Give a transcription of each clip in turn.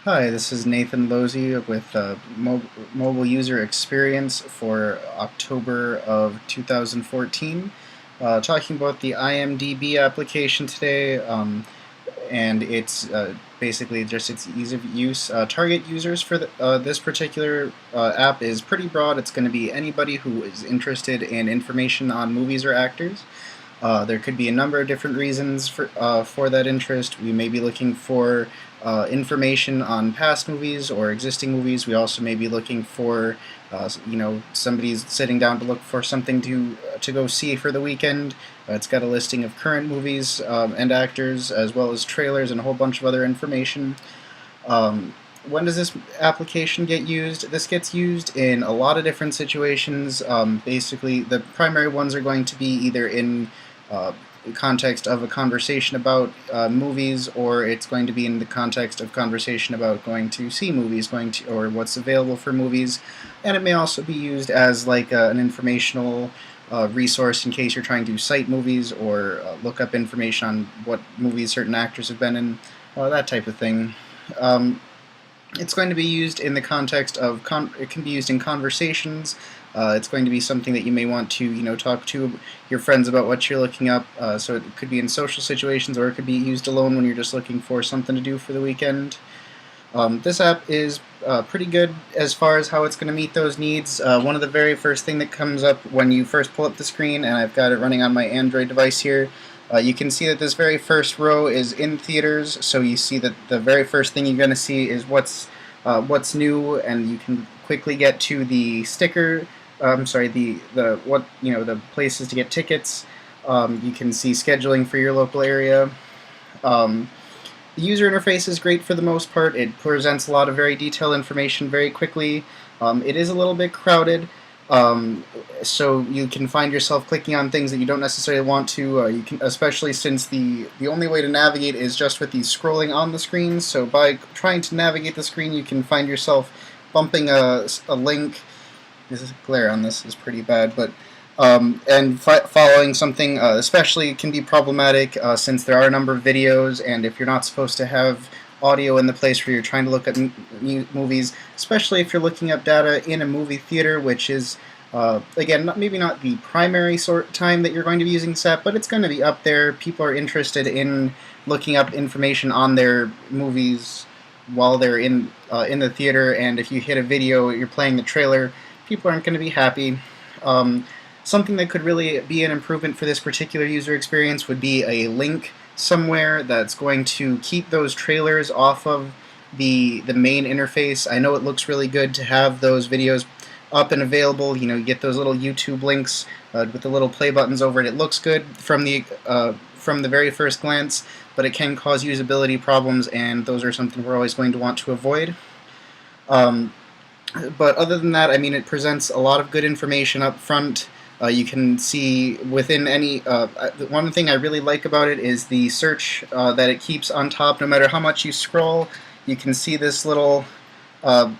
Hi, this is Nathan Losey with Mobile User Experience for October of 2014. Talking about the IMDb application today, and it's basically just its ease of use. Target users for this particular app is pretty broad. It's going to be anybody who is interested in information on movies or actors. There could be a number of different reasons for that interest. We may be looking for information on past movies or existing movies. We also may be looking for, somebody's sitting down to look for something to go see for the weekend. It's got a listing of current movies and actors, as well as trailers and a whole bunch of other information. When does this application get used? This gets used in a lot of different situations. Basically, the primary ones are going to be either in context of a conversation about movies, or it's going to be in the context of conversation about going to see movies, or what's available for movies, and it may also be used as like an informational resource in case you're trying to cite movies or look up information on what movies certain actors have been in, that type of thing. It's going to be used in the context of it can be used in conversations. It's going to be something that you may want to talk to your friends about what you're looking up. So it could be in social situations, or it could be used alone when you're just looking for something to do for the weekend. This app is pretty good as far as how it's going to meet those needs. One of the very first thing that comes up when you first pull up the screen, and I've got it running on my Android device here, you can see that this very first row is in theaters, so you see that the very first thing you're going to see is what's new, and you can quickly get to the sticker. The places to get tickets. You can see scheduling for your local area. The user interface is great for the most part. It presents a lot of very detailed information very quickly. It is a little bit crowded, so you can find yourself clicking on things that you don't necessarily want to. You can, especially since the only way to navigate is just with the scrolling on the screen. So by trying to navigate the screen, you can find yourself bumping a link. This glare on this is pretty bad, but following something especially can be problematic since there are a number of videos, and if you're not supposed to have audio in the place where you're trying to look at movies, especially if you're looking up data in a movie theater, which is again maybe not the primary time that you're going to be using this app, but it's going to be up there. People are interested in looking up information on their movies while they're in the theater, and if you hit a video, you're playing the trailer, people aren't going to be happy. Something that could really be an improvement for this particular user experience would be a link somewhere that's going to keep those trailers off of the main interface. I know it looks really good to have those videos up and available. You get those little YouTube links with the little play buttons over it. It looks good from the very first glance, but it can cause usability problems, and those are something we're always going to want to avoid. But other than that, I mean, it presents a lot of good information up front. You can see within any... one thing I really like about it is the search that it keeps on top. No matter how much you scroll, you can see this little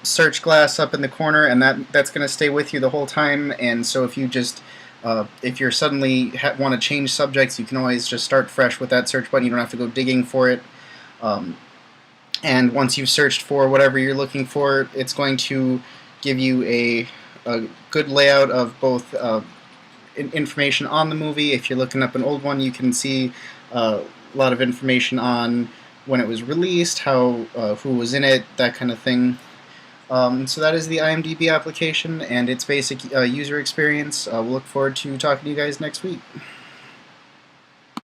search glass up in the corner, and that's going to stay with you the whole time. And so if you just... if you're suddenly want to change subjects, you can always just start fresh with that search button. You don't have to go digging for it. And once you've searched for whatever you're looking for, it's going to give you a good layout of both information on the movie. If you're looking up an old one, you can see a lot of information on when it was released, who was in it, that kind of thing. So that is the IMDb application and its basic user experience. We'll look forward to talking to you guys next week.